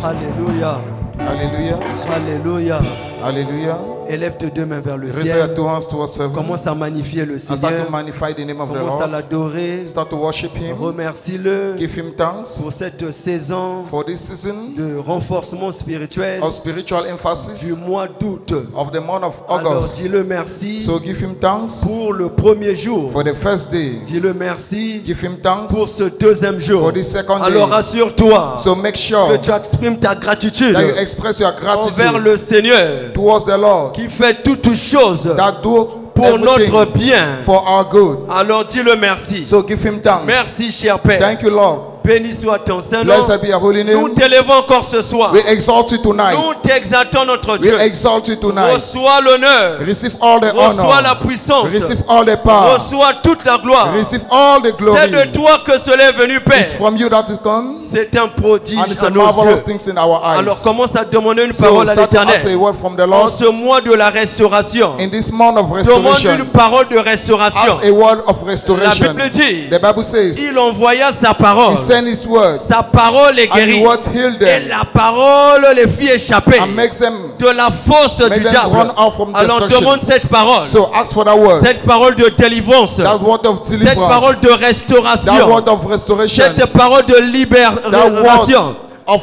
Alléluia. Alléluia. Alléluia. Alléluia. Élève tes deux mains vers le Raise your ciel. two hands towards heaven. Commence à magnifier le And start Seigneur. to magnify the name of the Commence à Lord. l'adorer. Start to worship Him. Remercie-le Give Him thanks pour cette saison for this season de renforcement spirituel of spiritual du emphasis mois d'août. of the month of Alors August. dis-le merci So give Him thanks pour le premier jour. for the first day. Dis-le merci Give Him thanks pour ce deuxième jour. for the second Alors day. assure-toi So make sure que tu exprimes ta gratitude that you express your envers gratitude le Seigneur towards the Lord qui fait toutes choses that do pour notre everything bien. for our good. Alors dis-le merci. So give Him thanks. Merci cher Père. Thank you, Lord. Béni soit ton Saint-Nom. Blessed be your holy Nous name. t'élevons encore ce soir. We exalt you tonight. Nous t'exaltons notre We Dieu. exalt you tonight. Reçois l'honneur. Receive all the Reçois la honor. puissance. Receive all the power. Reçois toute la gloire. Receive all the C'est glory. de toi que cela est venu, Père. It's from you that it comes, C'est un prodige and it's à a nos marvelous yeux. things in our Alors eyes. commence à demander une So parole à start to ask a l'Éternel. word from the En Lord ce mois de la restauration, in this month of demande une restoration. parole de restauration. Ask a word of La restoration. Bible dit, The Bible says il envoya sa parole. He sent His word, Sa parole les and guérit. His word healed Et them la parole les fit échapper and makes them. de la force Make du them diable. run out from Alors destruction. demande cette parole. So ask for that word, Cette parole de délivrance. that word of Cette deliverance, parole de that restauration. word of restoration, Cette parole de that libération. word of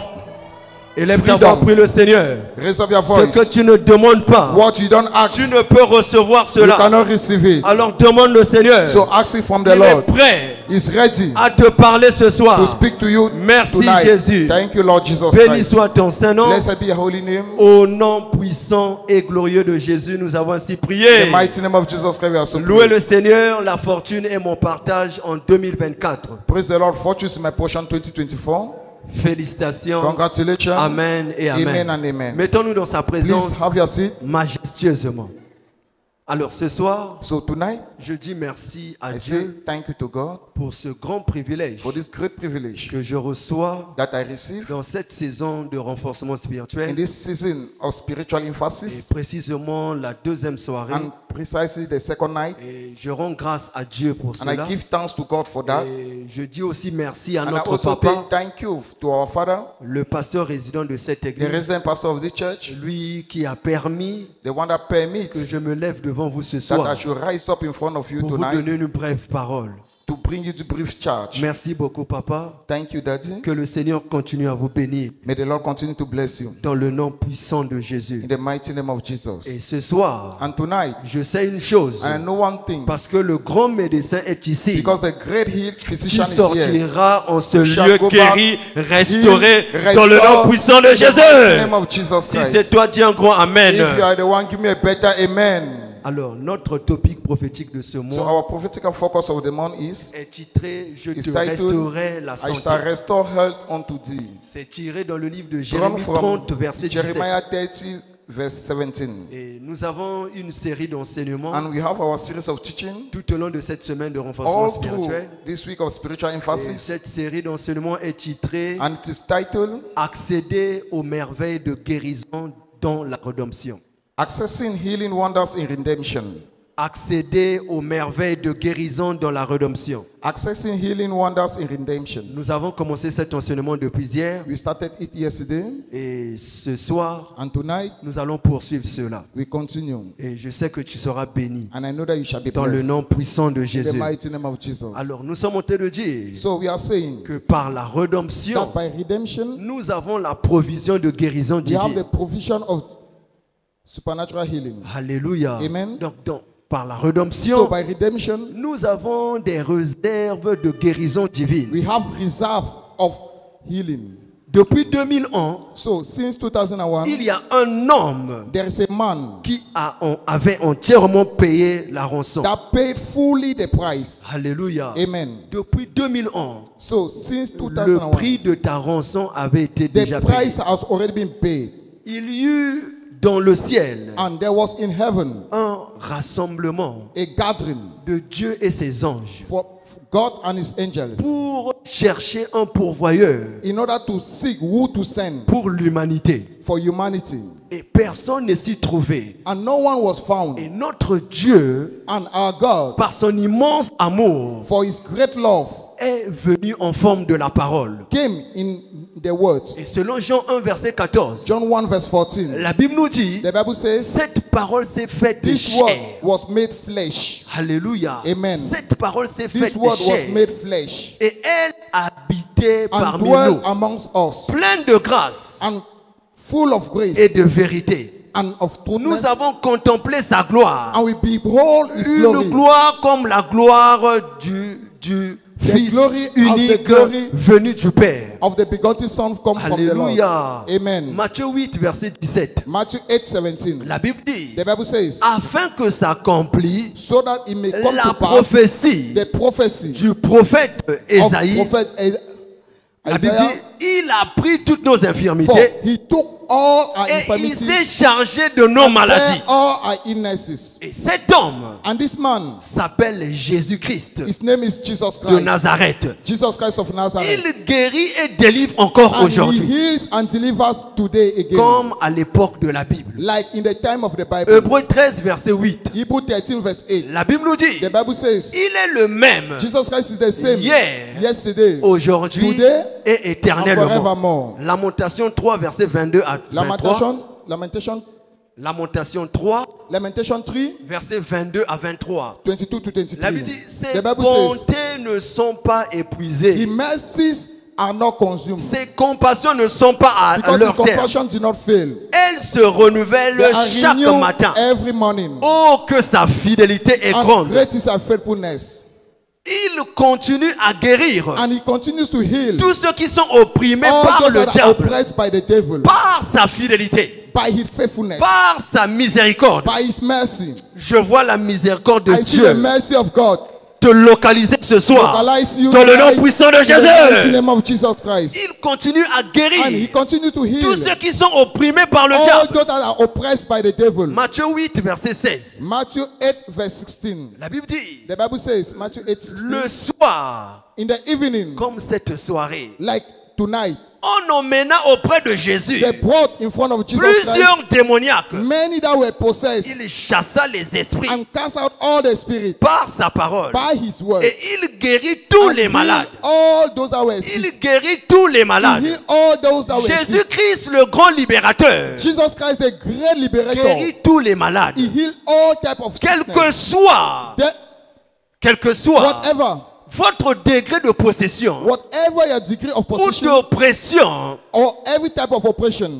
Élève ta voix, prie le Seigneur. raise up your Ce voice. que tu ne demandes pas, What you don't ask, tu ne peux recevoir you cela. cannot receive it. Alors demande le Seigneur. So ask it from the Il est Lord. prêt He's ready à te parler ce to soir. speak to you Merci tonight. Jésus. Thank you, Lord Jesus Béni Christ. soit ton Saint-Nom. Blessed be your holy name. Au nom puissant et glorieux de Jésus, nous avons ainsi In prié. the mighty name of Jesus Christ, we are so Louez praying. le Seigneur, la fortune est mon partage en 2024. Praise the Lord. Fortune is my portion 2024. Félicitations. Congratulations. Amen et amen. Amen and amen. Mettons-nous dans sa présence Please have your seat. majestueusement. Alors ce soir, So tonight, je dis merci à I say Dieu thank you to God pour ce grand privilège for this great privilege que je reçois that I receive dans cette saison de renforcement in spirituel this season of spiritual et emphasis, précisément la deuxième soirée. and precisely the second night. Et je rends grâce à Dieu pour And I cela. give thanks to God for that. Et je dis aussi merci à And I notre also papa, say thank you to our father, le pasteur résident de cette the église, resident pastor of this church, lui qui a permis the one that que permits je me lève devant vous ce that I soir should rise up in front of you pour vous tonight donner une brève parole. to bring you the brief charge. Merci beaucoup, papa. Thank you, Daddy. Que le Seigneur continue à vous bénir May the Lord continue to bless you dans le nom puissant de Jésus. in the mighty name of Jesus. Et ce soir, And tonight, je sais une chose, and I know one thing, parce que le grand médecin est ici. because the great healed Tu physician is here. sortiras en ce shall lieu go guéri, back, restauré healed, dans le nom restored puissant de in the mighty name Jésus. of Jesus Si c'est Christ. toi, dis un grand Amen. If you are the one, give me a better amen. Alors, notre topic prophétique de ce So mois our prophetical focus of the month is, est titré Je is te titled, restaurerai la I shall santé. restore health unto thee. C'est tiré dans le livre de Drawn Jérémie from 30, verset 17. Jeremiah 30, verse 17. Et nous avons une série d'enseignements And we have our series of teaching tout au long de cette semaine de renforcement all through spirituel. this week of spiritual Et emphasis. cette série d'enseignements est titrée And it is titled, Accéder aux merveilles de guérison dans la rédemption. Accessing Healing Wonders in Redemption. Accéder aux merveilles de guérison dans la rédemption. Accessing Healing Wonders in Redemption. Nous avons commencé cet enseignement depuis hier We started it yesterday, et ce soir, and tonight nous allons poursuivre cela. we continue. Et je sais que tu seras béni And I know that you shall be dans le blessed nom puissant de in the Jésus. mighty name of Jesus. Alors nous sommes en train de dire So we are saying que par la that rédemption, by redemption, nous avons la provision de guérison we have divine. the provision of supernatural healing. Alléluia. Amen. Donc, par la So rédemption, by redemption, nous avons des réserves de guérison divine. we have reserve of healing. Depuis 2001, So since 2001, il y a un homme there is a man qui avait entièrement payé la rançon. that paid fully the price. Alléluia. Amen. Depuis 2001, So since le 2001, prix de ta rançon avait été déjà the payé. price has already been paid. Il y eut dans le ciel And there was in heaven un rassemblement a gathering de Dieu et ses anges. God and his angels pour chercher un pourvoyeur in order to seek who to send pour l'humanité. for humanity. Et personne ne s'y trouvait. And no one was found. Et notre Dieu, And our God, par son immense amour, for his great love, est venu en forme de la parole. came in the words. Et selon Jean 1, verset 14, John 1 verse 14. la Bible nous dit, The Bible says, cette parole s'est faite de this word chair. was made flesh. Alléluia. Amen. Cette parole s'est faite This de word was chair. made flesh Et elle habitait and parmi dwelt nous, amongst us, pleine de grâce and full of et grace de vérité. and of Nous truthfulness. avons contemplé sa gloire. And we behold his Une glory. gloire comme la gloire du Fils glory as the unique glory venu du Père. of the begotten Son come from the Lord. Alléluia. Amen. Matthieu 8, verset 17. Matthew 8:17. La Bible dit, The Bible says, afin que s'accomplisse so that it may come la to pass prophétie the prophecy du prophète of Ésaïe. prophet La Bible Isaiah. dit, il a pris toutes nos For infirmités he took all our et il s'est infirmities chargé de nos and maladies. bare all our illnesses. Et cet homme And this man, s'appelle Jésus-Christ his name is Jesus de Christ. Nazareth. Jesus Christ of Nazareth. Il guérit et délivre encore And he aujourd'hui, heals and delivers today again. comme à l'époque de la Bible. Like in the time of the Bible. Hébreux 13, verset 8. Hebrew 13 verse 8. La Bible nous dit, The Bible says, il est le même Jesus Christ is the same hier, yesterday, aujourd'hui today, et and éternellement. forevermore. Lamentation 3, verset 22 à 23. Lamentation 3, Verset 22 à 23. 22 to La Bible 23. dit, The ses Bible says, bontés ne sont pas épuisées. his mercies are not consumed. Ses compassions ne sont pas à Because his leur terme. compassion did not fail. Elles se renouvellent They are chaque renewed matin. every morning. Oh, que sa fidélité est And grande. great is our faithfulness. Il continue à guérir And he continues to heal tous ceux qui sont opprimés all par those le that are diable, oppressed by the devil, par sa fidélité, by his faithfulness, par sa miséricorde. by his mercy. Je vois la miséricorde de I see the Dieu mercy of God te localiser ce soir localize you dans le nom tonight puissant de in the mighty Jésus. name of Jesus Christ. Il continue à And he guérir continues to heal tous ceux qui sont opprimés par le all diable. those that are oppressed by the devil. Matthieu 8, verset 16. Matthew 8 verse 16. La Bible dit, The Bible says, Matthew 8, 16, le soir, in the evening, comme cette soirée, like tonight, on emmena auprès de Jésus they brought in front of Jesus plusieurs Christ démoniaques. many that were possessed Il chassa les esprits and cast out all the spirits par sa parole. by his word. Et il guérit tous And les healed malades. all those that were sick. Il guérit tous les He malades. healed all those that were sick. Jésus-Christ, le grand libérateur, Jesus Christ, the great liberator, guérit tous les malades. he healed all type of Quel sickness. que soit Whatever votre degré de possession your degree of ou possession d'oppression, or every type of oppression,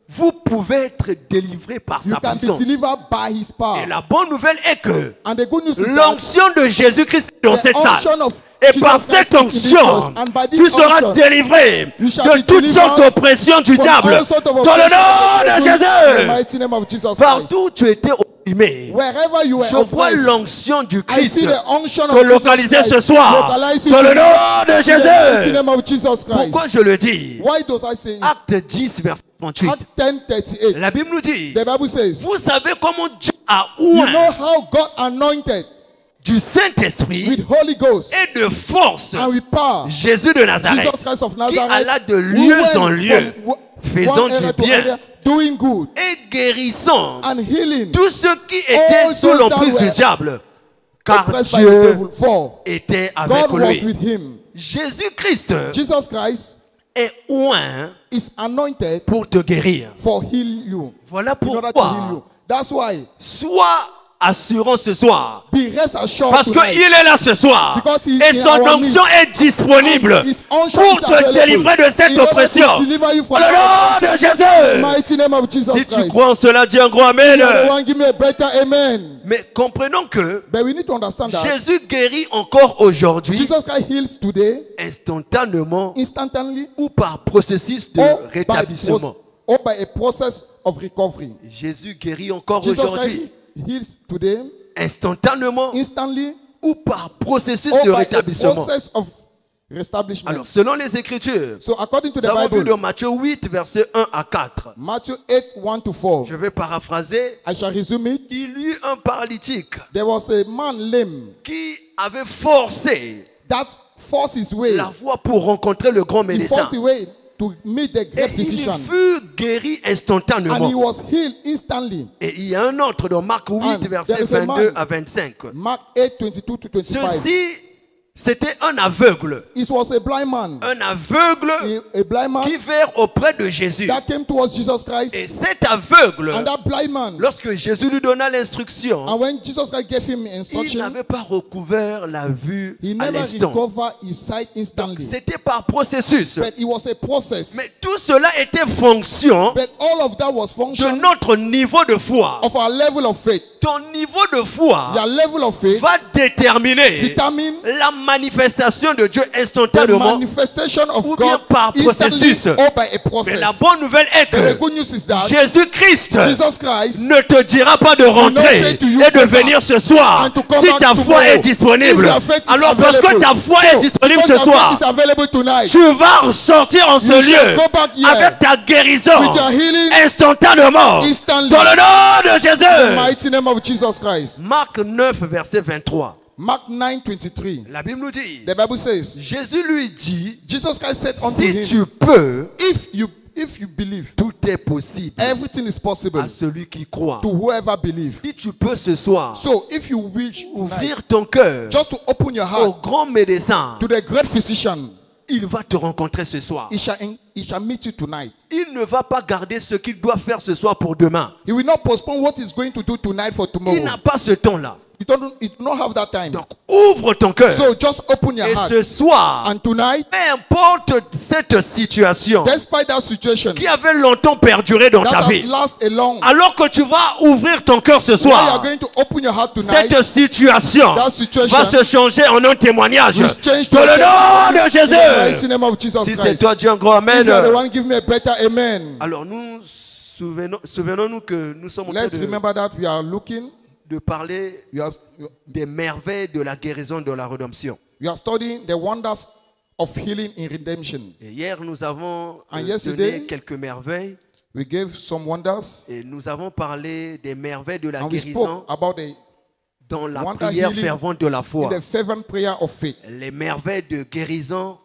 vous pouvez être délivré par you sa can be puissance. delivered by his power. Et la bonne nouvelle est que And the good news is that l'onction de Jésus-Christ est dans the cette unction salle. of Et Jesus par Christ cette is in this onction, church. And by this tu seras unction, délivré you shall de be toute delivered sorte d'oppression du from diable. all sorts of Dans le oppression nom de in the Jésus. mighty name of Jesus Christ. Partout où tu étais opprimé, Wherever you were je vois oppressed, l'onction du I Christ see the unction te of Jesus localiser Christ ce soir. localize you Dans le tonight nom de in the mighty Jésus. name of Jesus Christ. Pourquoi je le dis? Why does I say it? Acte 10, verset 38. Acts 10:38. La Bible nous dit, The Bible says, vous savez comment Dieu a you oint know how God anointed du Saint-Esprit with Holy Ghost et de force and with power Jésus de Nazareth, Jesus Christ of qui Nazareth, alla de who lieu went en lieu, from faisant one area du to bien another, doing good et guérissant and healing tous ceux qui étaient all sous those l'emprise that du were diable, car oppressed by the Dieu devil. For était avec God was lui. with him. Jésus-Christ Jesus Christ est oint is anointed pour te guérir. for heal you. Voilà In order to heal pourquoi, you. That's why sois assurant ce soir, be rest assured parce tonight. qu'il est là ce soir, Because he is et in son our onction est disponible And his unction pour is te available délivrer de cette in order to oppression. deliver you Dans from le nom de Jésus. mighty name of Jesus Si tu Christ. crois en cela, dis un grand amen. Everyone give me a better amen. Mais comprenons que But we need to understand that Jésus guérit encore aujourd'hui Jesus Christ heals today instantanément instantly ou par processus de rétablissement. or by a process of recovery. Jésus guérit encore Jesus aujourd'hui Christ heals today instantanément instantly ou par processus or de by a rétablissement. process of reestablishment. Alors, selon les Écritures, So according to nous the avons vu Bible, dans Matthieu 8, versets 1 à 4. Matthew 8, 1 to 4, Je vais paraphraser. I shall resume it. Il y eut un paralytique There was a man lame qui avait forcé that forced his way. la voie pour rencontrer le grand He médecin. forced his way to meet the Et great il physician. fut guéri And he instantanément. was healed instantly. Et il y a un autre dans Marc 8, And versets there is a 22 man. à 25. Mark 8, 22 to 25. Ceci, c'était un aveugle. It was a blind man. Un aveugle A blind man qui vint auprès de Jésus. that came towards Jesus Christ. Et cet aveugle, And that blind man, lorsque Jésus lui donna l'instruction, and when Jesus Christ gave him il instruction, n'avait pas recouvert la vue he à never l'instant. recovered his sight instantly. C'était par processus. But it was a process. Mais tout cela était fonction But all of that was de function notre niveau de foi. of our level of faith. Ton niveau de foi Your level of faith va déterminer determine la manifestation de Dieu the instantanément. manifestation of ou bien God par instantly processus. or by a Mais process. la bonne nouvelle est But the que good news is that Jésus-Christ Jesus Christ ne te dira pas de rentrer say to you, et de come venir back ce soir and to come si back ta foi tomorrow. est disponible. If your faith is Alors parce que available. ta foi So, est disponible because ce your soir, faith is available tonight, tu vas ressortir en you ce shall lieu go back here avec ta guérison with your healing instantanément instantly. dans le nom de In the Jésus. mighty name of Jesus Christ. Marc 9, verset 23. Mark 9:23. La Bible nous dit, The Bible says, Jésus lui dit, Jesus Christ said unto si him, tu peux, if you believe, tout est possible everything is possible à celui qui croit. to whoever believes. Si tu peux ce soir So if you wish tonight, ouvrir ton cœur just to open your au heart grand médecin, to the great physician, il va te rencontrer ce soir. he shall meet you tonight. Il ne va pas garder ce qu'il doit faire ce soir pour demain. He will not postpone what he's going to do tonight for tomorrow. Il n'a pas ce temps-là. He do not have that time. Donc ouvre ton cœur. So just open your Et heart. ce soir, And tonight, peu importe cette situation despite that situation qui avait longtemps perduré dans that ta has vie, lasted long, alors que tu vas ouvrir ton cœur ce while you are soir, going to open your heart tonight, cette situation that situation va se changer en un témoignage will change to dans le a nom de in the mighty Jésus. name of Jesus Si c'est Christ. toi, dis un grand If you are the amen. one, give me a better amen. Alors nous souvenons-nous que nous sommes en train Let's remember that we are looking, de parler we are des merveilles de la guérison, de la rédemption. studying the wonders of healing in redemption. Et hier, nous avons And donné yesterday, quelques merveilles We gave some wonders, et nous avons parlé des merveilles de la and we guérison spoke about the dans la wonder prière healing fervente de la in foi. the fervent prayer of faith. Les merveilles de guérison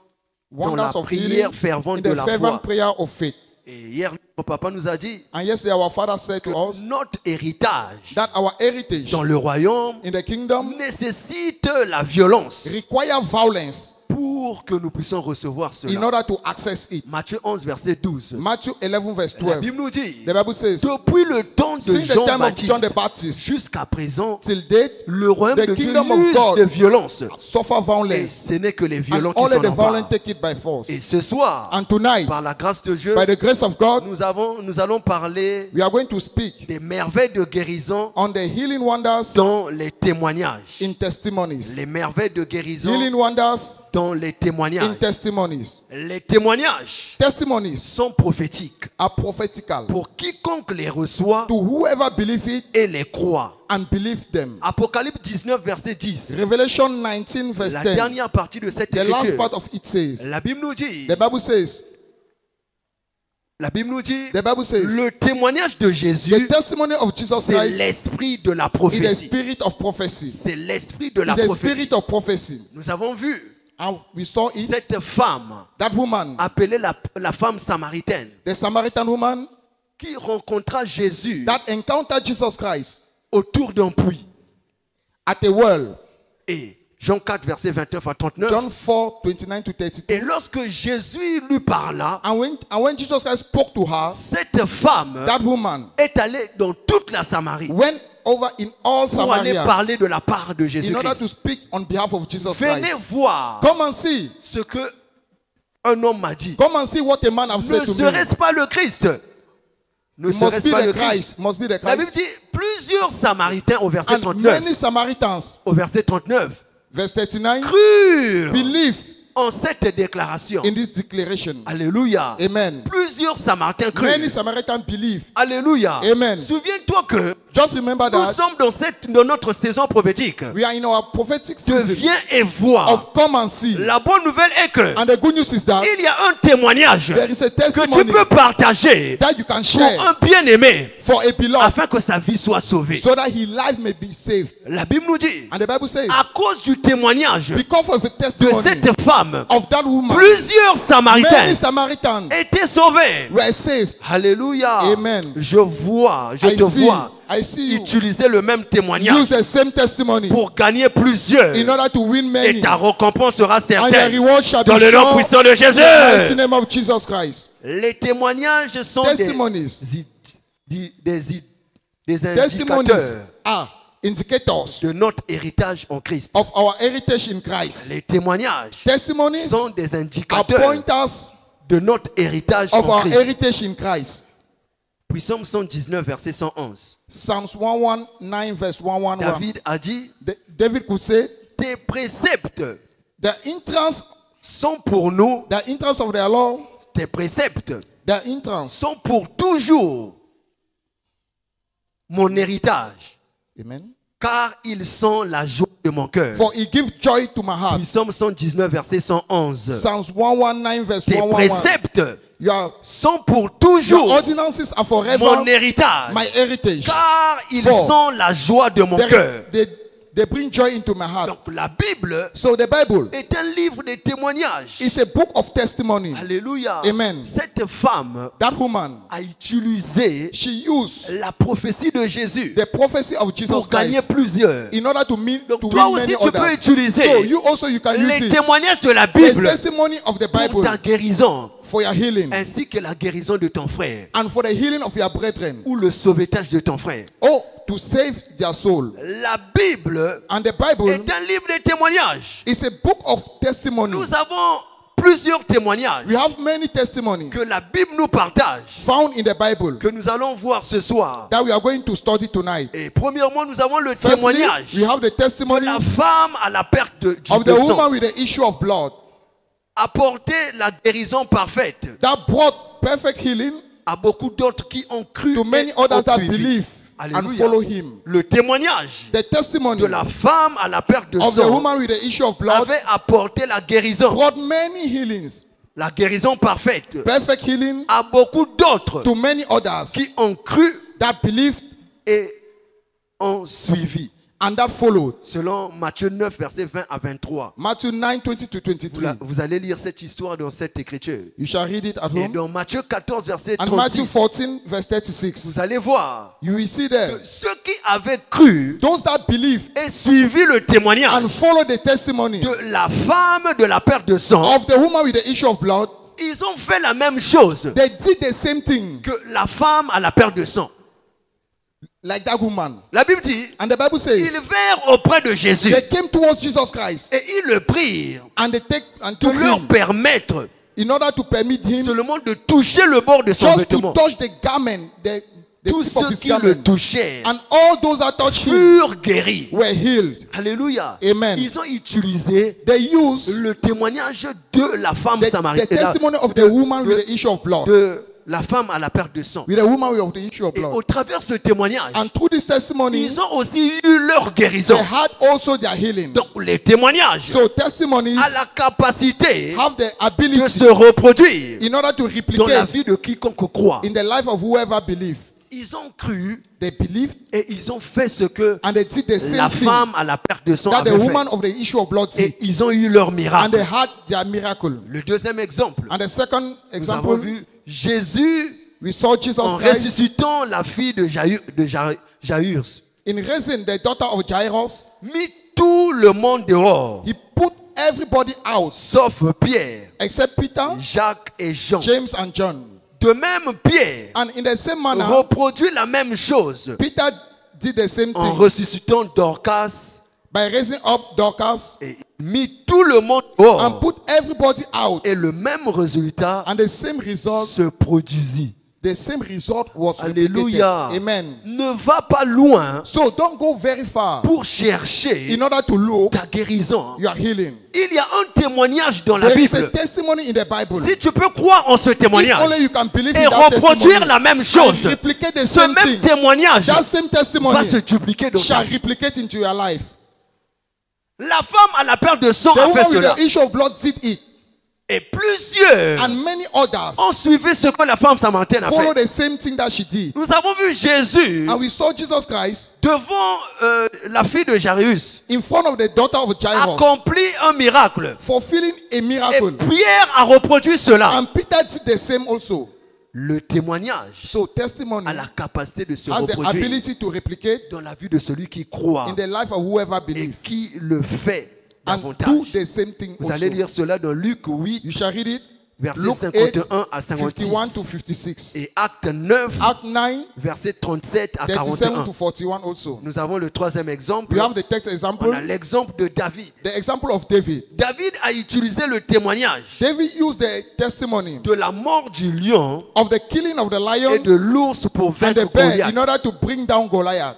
dans la Wonders of healing prière fervente in de the la fervent foi. prayer of faith. Et hier, mon papa nous a dit And yesterday our Father said que to us notre héritage that our heritage dans le royaume in the kingdom nécessite la violence require violence pour que nous puissions recevoir in cela. order to access it. Matthieu 11, verset 12. Matthew 11 verse La 12. Bible nous dit, The Bible says, depuis le temps de since the time of John Jean-Baptiste the Baptist jusqu'à présent, till date, le royaume the de Dieu kingdom of use God de violence. suffer Et violence. ce n'est que les And violents qui only s'en the violent emparent. take it by force. Et ce soir, And tonight, par la grâce de Dieu, by the grace of God, nous allons parler we are going to speak des merveilles de guérison on the healing wonders dans les témoignages. in testimonies. Les merveilles de guérison Healing wonders dans les in témoignages. testimonies. Les témoignages Testimonies sont prophétiques are prophetical pour quiconque les reçoit to whoever believes it et les croit. and believes them. Apocalypse 19, verset 10. Revelation 19 verse La 10. dernière partie de cette The last écriture. part of it says, La Bible nous dit, the Bible says, le témoignage de the Jésus, testimony of Jesus c'est Christ l'esprit de la is the prophétie. spirit of prophecy. C'est l'esprit de la Is the prophétie. spirit of prophecy. Nous avons vu And we saw it, cette femme that woman, appelée la femme samaritaine the Samaritan woman qui rencontra Jésus that encountered Jesus Christ autour d'un puits. at a well. Et Jean 4, verset 29 à 39. John 4, 29 to 32. Et lorsque Jésus lui parla, And when Jesus Christ spoke to her, cette femme that woman est allée dans toute la Samarie went over in all pour aller Samaria parler de la part de in order to Jésus-Christ. speak on behalf of Jesus Venez Christ. voir Come and see. ce que un homme m'a dit. Come and see what a man have Ne said to me. serait-ce pas le Christ? Ne Must serait-ce be pas the le Christ? Christ. Must be the La Bible Christ. dit plusieurs Samaritains au verset And 39. many Samaritans, Au verset 39. verse 39, Crurent believe en cette déclaration. in this declaration. Alléluia. Amen. Plusieurs Samaritains Many crurent. Samaritans believe. Alléluia. Amen. Souviens-toi que Just remember nous that sommes dans notre saison prophétique. we are in our prophetic season Viens et vois. of come and see. La bonne nouvelle est que And the good news is that il y a un témoignage there is a que tu testimony peux partager that you can pour share un bien-aimé for a beloved afin que sa vie soit sauvée. so that his life may be saved. La Bible nous dit, And the Bible says, à cause du témoignage because of the de testimony cette femme, of that woman, plusieurs Samaritains many Samaritans étaient sauvés. were saved. Alléluia. Amen. Je te vois I see you utiliser le même témoignage use the same testimony pour gagner plusieurs. in order to win Et many. ta récompense sera And your certaine. reward shall be Dans le nom sure puissant de in the mighty Jésus. name of Jesus Christ. Les témoignages sont Testimonies. des Testimonies indicateurs are indicators de notre héritage en Christ. of our heritage in Christ. Les témoignages Testimonies sont des are indicateurs pointers de notre héritage of en our Christ. heritage in Christ. Puis Psaume 119, verset 111. Psalms 119 verse 111. David a dit, David could say, tes préceptes the entrance sont pour nous, of the law, tes préceptes the entrance. sont pour toujours mon héritage, Amen. car ils sont la joie de mon cœur. For he gives joy to my heart. Puis Psaume 119, verset 111. Psalms 119 verse Tes 111. préceptes Your sont pour toujours ordinances are forever mon héritage, my heritage. car ils For sont la joie de mon cœur. They bring joy into my heart. Donc la Bible So the Bible est un livre de témoignages. is a book of testimony. Alléluia. Amen. Cette femme That woman, a utilisé she used la prophétie de Jésus the prophecy of Jesus pour gagner Christ plusieurs. in order to Donc win toi many aussi tu peux others. utiliser So you also you can use les it. témoignages de la The Bible testimony of the pour Bible ta guérison, for your healing ainsi que la guérison de ton frère and for the healing of your brethren. ou le sauvetage de ton frère. Oh, to save their soul. La Bible And the Bible est un livre de témoignages. is a book of testimony. Nous avons plusieurs témoignages We have many testimonies que la Bible nous partage, found in the Bible que nous allons voir ce soir. that we are going to study tonight. Et premièrement, nous avons le Firstly, témoignage we have the de testimony la femme à la perte du of the woman sang, with the issue of blood apporter la guérison parfaite that brought perfect healing à beaucoup d'autres qui ont cru to many et ont others that suivi. believe and Alléluia. follow him. Le témoignage The testimony de la femme à la perte de of the sang woman with the issue of blood avait apporté la guérison, brought many healings, la guérison parfaite perfect healing à beaucoup d'autres to many others qui ont cru that believed et ont suivi. and that followed. Selon Matthieu 9, versets 20 à 23. Matthew 9, 20 to 23. Vous allez lire cette histoire dans cette écriture. You shall read it at Et home. dans Matthieu 14, verset And Matthew 36, 14, verse 36. vous allez voir You will see there. que ceux qui avaient cru Those that believed et suivi le témoignage and followed the testimony de la femme de la perte de sang, of the woman with the issue of blood, ils ont fait la même chose they did the same thing que la femme à la perte de sang. like that woman. La Bible dit, And the Bible ils says vinrent auprès de Jésus they came towards Jesus Christ et ils le prirent and they de took leur him permettre in order to permit him seulement de toucher le bord de son just to vêtement. touch the garment, the Tous tip of ceux his qui le garment. touchèrent And all those that touched him furent guéris. were healed. Alléluia. Amen. Ils ont utilisé They used le témoignage de la femme the samaritaine, testimony of the woman with the issue of blood. de la femme à la perte de sang. With the woman with the issue of Et blood. au travers de ce témoignage, And through this testimony, ils ont aussi eu leur guérison. they had also their healing. Donc les témoignages So testimonies ont la capacité have the de ability se reproduire in order to dans la replicate vie de quiconque croit. in the life of whoever believes. Ils ont cru They believed et ils ont fait ce que and they did the la same thing femme à la perte de sang that the avait woman fait. of the issue of blood did. Et ils ont eu leur And miracle. they had their miracle. Le deuxième exemple, And the second nous avons example, vu Jésus we saw Jesus en Christ ressuscitant la fille de Jaïrus, in raising the daughter of Jairus. mit tout le monde dehors, He put everybody out sauf Pierre, except Peter, Jacques et Jean. James, and John. De même, Pierre And in the same manner, reproduit la même chose Peter did the same en thing ressuscitant Dorcas by raising up Dorcas et mit tout le monde and dehors. put everybody out. Et le même résultat And the same result se produisit. the same result was Alléluia. replicated. Amen. Ne va pas loin So don't go very far pour chercher in order to look ta guérison. your healing. Il y a un témoignage dans la There is a Bible. testimony in the Bible. Si tu peux croire en ce If témoignage only you can believe et in that reproduire testimony la même and chose, replicate the ce same même thing, témoignage that same va testimony se dupliquer dans ta shall vie. replicate into your life. La femme à la perte de sang The a fait woman with cela. the issue of blood did it, Et plusieurs and many others ont suivi ce que la femme samaritaine a follow fait. the same thing that she did. Nous avons vu Jésus And we saw Jesus Christ devant la fille de Jairus in front of the daughter of Jairus accomplir un miracle. fulfilling a Et miracle. Pierre a reproduit cela. And Peter did the same also. Le témoignage So testimony a la capacité de se has the reproduire ability to replicate dans la vie de celui qui croit in the life of whoever et believes qui le fait and do davantage. the same thing Vous allez also. lire cela dans Luc 8, You shall read it. versets Luke 51 à 51 to 56 56. et Acte 9, Act 9, versets 37 à 37 41. to 41 also. Nous avons le troisième exemple. We have the text On example. a l'exemple de David. The example of David. David a utilisé le témoignage David used the testimony de la mort du lion of the killing of the et lion de l'ours pour and vaincre the bear Goliath. in order to bring down Goliath.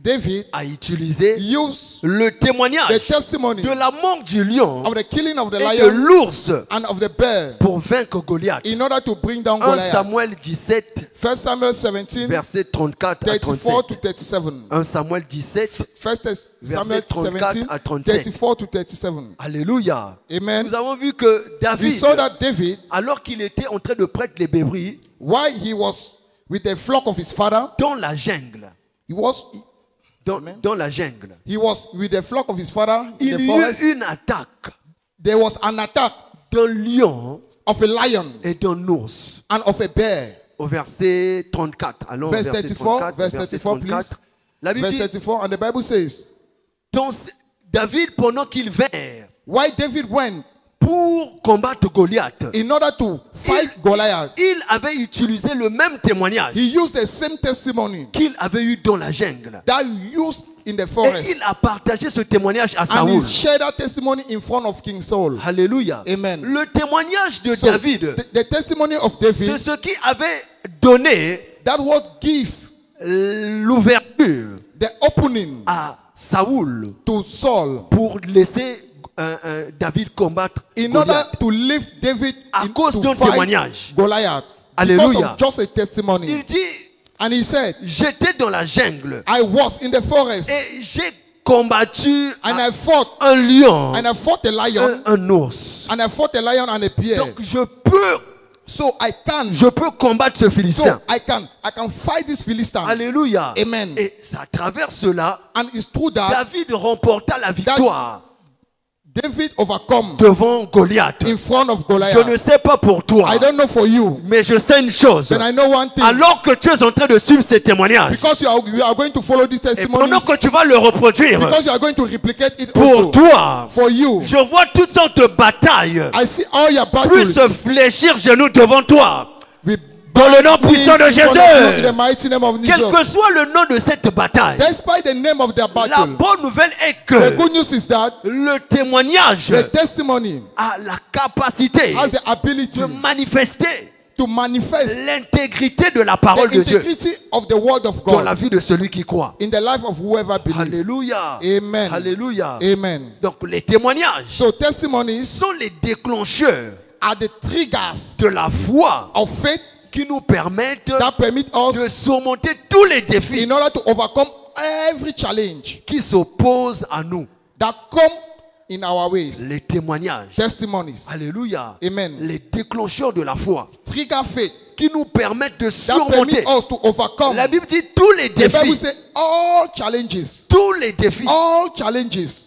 David a utilisé used le the témoignage testimony de la mort du lion of the killing of the et de lion l'ours and of the bear pour vaincre Goliath. in order to bring down 1 Goliath. Samuel 17, 1 Samuel 17, versets 34 à 34 to 37. 37. 1 Samuel 17, 1 Samuel 34 17, à 37. 34 to 37. Alléluia. Amen. Nous avons vu que We David, saw that David, alors qu'il était en train de prêter les bébris while he was with the flock of his father, dans la jungle, he was dans la jungle, with the flock of his father in il the y forest. eut une attaque There was an attack d'un lion of a lion et d'un ours. and of a bear. Au verset 34. Allons au Verse verset 34, 34. verse verset 34, 34. please. La Bible Verse dit, 34, and the Bible says, donc, David, pendant qu'il vint why David went pour combattre Goliath, in order to fight Goliath, il avait utilisé le même témoignage he used the same testimony qu'il avait eu dans la jungle. that used in the Et forest. il a partagé ce témoignage à And Saoul. he shared that testimony in front of King Saul. Alléluia. Amen. Le témoignage de So, David, the testimony of c'est David, ce qui avait donné that would give l'ouverture the opening à Saoul to Saul pour laisser David combattre in order Goliath. to lift David À cause to d'un fight témoignage. Goliath. Alléluia. Because of just a testimony. Il dit, And he said, j'étais dans la jungle I was in the forest et j'ai combattu and I fought un lion, and I fought a lion un ours. and I fought a lion and a bear. Donc je peux combattre ce Philistin. I can fight this Philistine. Alléluia. Amen. Et c'est à travers cela, And it's true that David remporta la victoire David overcome devant Goliath. in front of Je ne Goliath. sais pas pour toi, I don't know for you, mais je sais une chose. but I know one thing. Alors que tu es en train de suivre ces témoignages, Because you are going to follow these et pendant testimonies, que tu vas le reproduire because you are going to replicate it pour also. toi, For you, je vois toutes sortes de batailles I see all your plus battles fléchir genoux devant toi. with Dans le nom puissant de in front of you in the Jésus. mighty name of Quel Jesus. que soit le nom de cette bataille, Despite the name of their la battle, bonne nouvelle est the que good news is that le témoignage the testimony a la capacité has the ability de manifester to manifest l'intégrité de la parole the de Dieu integrity of the word of dans la God vie de celui qui croit. in the life of whoever believes. Alléluia. Amen. Alléluia. Amen. Donc les témoignages So testimonies sont les déclencheurs are the triggers de la foi of faith qui nous permettent that permit de us surmonter tous les défis in order to overcome every challenge qui s'opposent à nous. that come in our ways. Les témoignages. Testimonies. Alléluia. Amen. Les déclencheurs de la foi Trigger faith qui nous permettent de that permit surmonter. us to overcome. La Bible dit tous les The Bible défis, says all challenges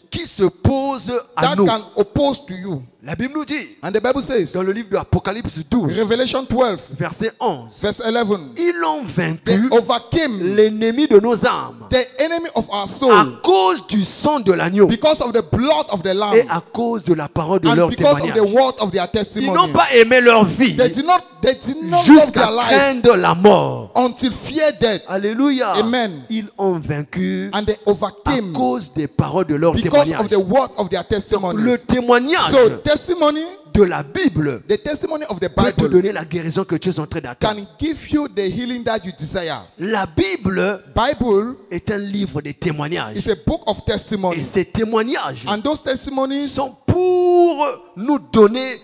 qui se posent à that nous. can oppose to you. La Bible nous dit And the Bible says, dans le livre de l'Apocalypse 12, Revelation 12, verset 11, verse 11, ils ont they vaincu overcame l'ennemi de nos âmes the enemy of our à soul cause du sang de l'agneau because of the blood of the Lamb et à cause de la parole de and leur because of the témoignage. word of their Ils n'ont testimony. pas aimé leur vie They did not love jusqu'à their life craindre la mort. until fear death. Alléluia. Amen. Ils ont vaincu And they à overcame cause des paroles de leur because témoignage. of the word of their testimony. Le témoignage So testimony de la Bible the testimony of the peut te Bible donner la guérison que tu es en train d'attendre. can give you the healing that you desire. La Bible Bible est un livre de témoignages. is a book of Et testimony. ces témoignages And those testimonies sont pour nous donner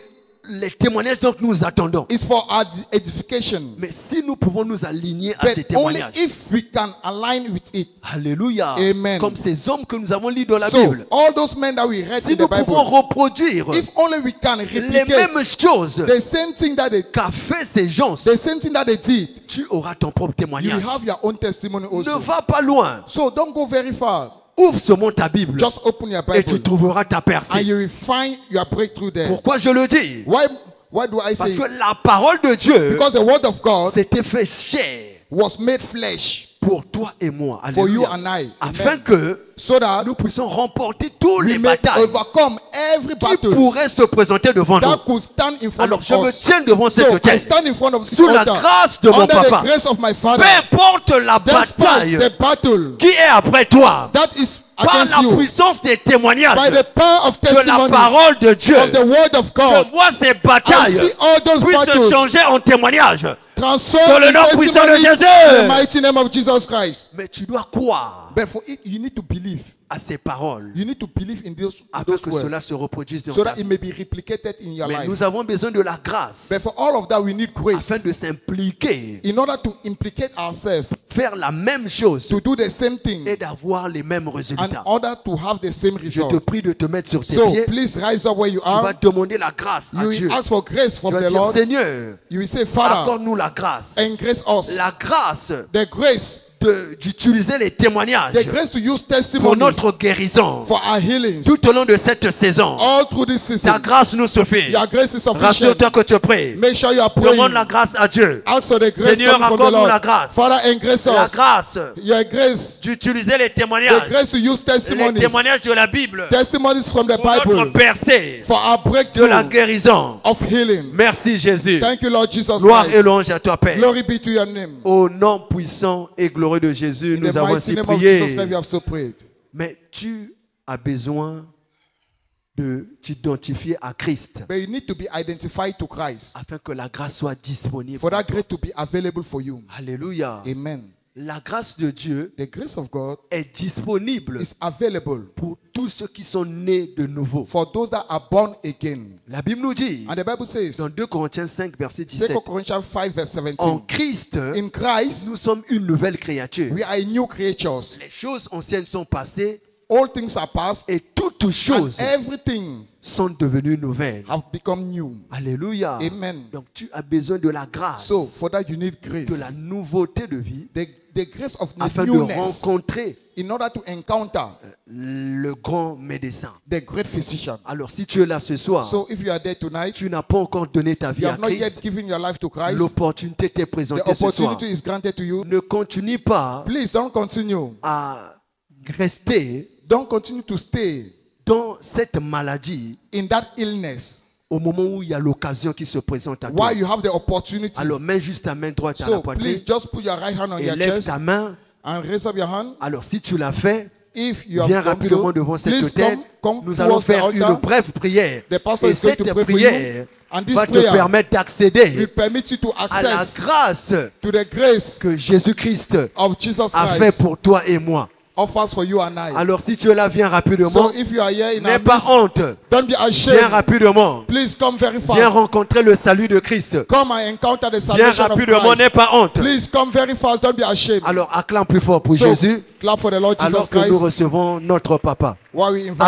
les témoignages dont nous attendons. is for our edification. Mais si nous pouvons nous aligner à But ces only témoignages, if we can align with it. alléluia, Amen. comme ces hommes que nous avons lus dans la So, Bible, all those men that we read si in the nous pouvons Bible, reproduire if only we can les replicate mêmes choses the same thing that they, qu'a fait ces gens, the same thing that they did, tu auras ton propre you témoignage. will have your own testimony Ne also. va pas loin. So don't go very far. Ouvre seulement ta Bible Just open your et tu Bible trouveras ta and percée. you will find your breakthrough there. Pourquoi je le dis? Why do I Parce say que it? la parole de Dieu Because the word of God s'était fait chair was made flesh pour toi et moi. for you Alléluia. and I. Afin Amen. que So that nous puissions remporter tous we les may batailles overcome every qui battle pourraient se présenter devant nous. that could stand in front Alors of je me us. tiens devant So cette I terre stand in front of this sous la altar grâce de mon under papa. the grace of my Father. Peu importe la Despite bataille the battle qui est après toi, that is par against la you, puissance des témoignages by the power of de la testimonies parole de Dieu, of the word of je God, vois ces I batailles see all those puissent se battles changer en témoignages. transformed Dans le in nom puissant de testimonies in the Jésus. mighty name of Jesus Christ. Mais tu dois croire But for it, you need to believe. à ces paroles You need to believe in those afin que words cela se reproduise dans so ta that vie. it may be replicated in your Mais life. nous avons besoin de la grâce But for all of that, we need grace afin de s'impliquer, in order to implicate ourselves faire la même chose to do the same thing et d'avoir les mêmes in résultats. order to have the same Je te result. prie de te mettre sur tes So pieds. please rise up where you Tu vas are. demander la grâce à You Dieu. will ask for grace Tu from vas the dire, Lord. Seigneur, You will say, Father, accorde-nous la grâce. and grace us. La grâce The grace, d'utiliser les témoignages the grace to use pour testimonies notre guérison for our healings tout au long de cette saison. all through this Ta season. grâce nous suffit. Your grace is sufficient. Rassure-toi que tu pries. Make sure you are praying. Demande la grâce à Dieu. Ask for the grace Seigneur, coming from the accorde-nous Lord. la grâce. Father, and grace La us. grâce Your grace, d'utiliser les the témoignages. grace to use Les testimonies. témoignages de la Bible. Testimonies from the Pour notre Bible percée for our de la breakthrough guérison. of healing. Merci Jésus. Thank you, Lord Jesus Gloire et Christ. louange à toi, Père. Glory be to your name. Au nom puissant et glorieux de Jésus, In nous the avons mighty ainsi name of Jesus prié. Christ, we have so prayed. Mais tu as besoin de t'identifier à Christ But you need to be identified to Christ afin que la grâce soit disponible. for that grace to be available for you. Alléluia. Amen. La grâce de Dieu The grace of God est disponible is available pour tous ceux qui sont nés de nouveau. for those that are born again. La Bible nous dit And the Bible says, dans 2 Corinthiens 5, verset 2 17, Corinthians 5 verse en 17, Christ, in Christ, nous sommes une nouvelle créature. we are new creatures. Les choses anciennes sont passées All things are past et toutes and choses everything sont devenues nouvelles. have become new. Alléluia. Amen. Donc tu as besoin de la grâce, So for that you need de la grace. nouveauté de vie The grace of afin de newness rencontrer in order to encounter le grand médecin. the great physician. Alors si tu es là ce soir, So if you are there tonight, tu n'as pas encore donné ta vie you à have not Christ, yet given your life to Christ, l'opportunité t'est the présentée ce soir. opportunity is granted to you. Ne continue pas Please don't continue. à rester Don't continue to stay dans cette maladie in that illness au moment où il y a l'occasion qui se présente à toi. while you have the opportunity. Alors mets juste ta main droite à la So poitrine please just put your right hand on et your lève chest ta main. and raise up your hand. Alors si tu l'as fait, If you have viens done rapidement so, devant please cette tête. come Nous allons towards the faire une altar. brève prière. The pastor Et is going cette to pray for prière you. And this va te prayer permettre will d'accéder permit you to à la access grâce to the grace que Jésus-Christ of Jesus a fait Christ pour toi et moi. offers for you and I. Alors si tu es là, viens rapidement. So if you are here in N'aie our pas midst, honte. don't be Viens ashamed. rapidement. Please come very Viens fast. rencontrer le salut de Christ. Come and encounter the Viens salvation of rapidement, Christ. n'aie pas honte. Please come very fast. Don't be ashamed. Alors acclame plus fort pour So Jésus clap for the Lord alors Jesus que nous Christ recevons notre papa. while we invite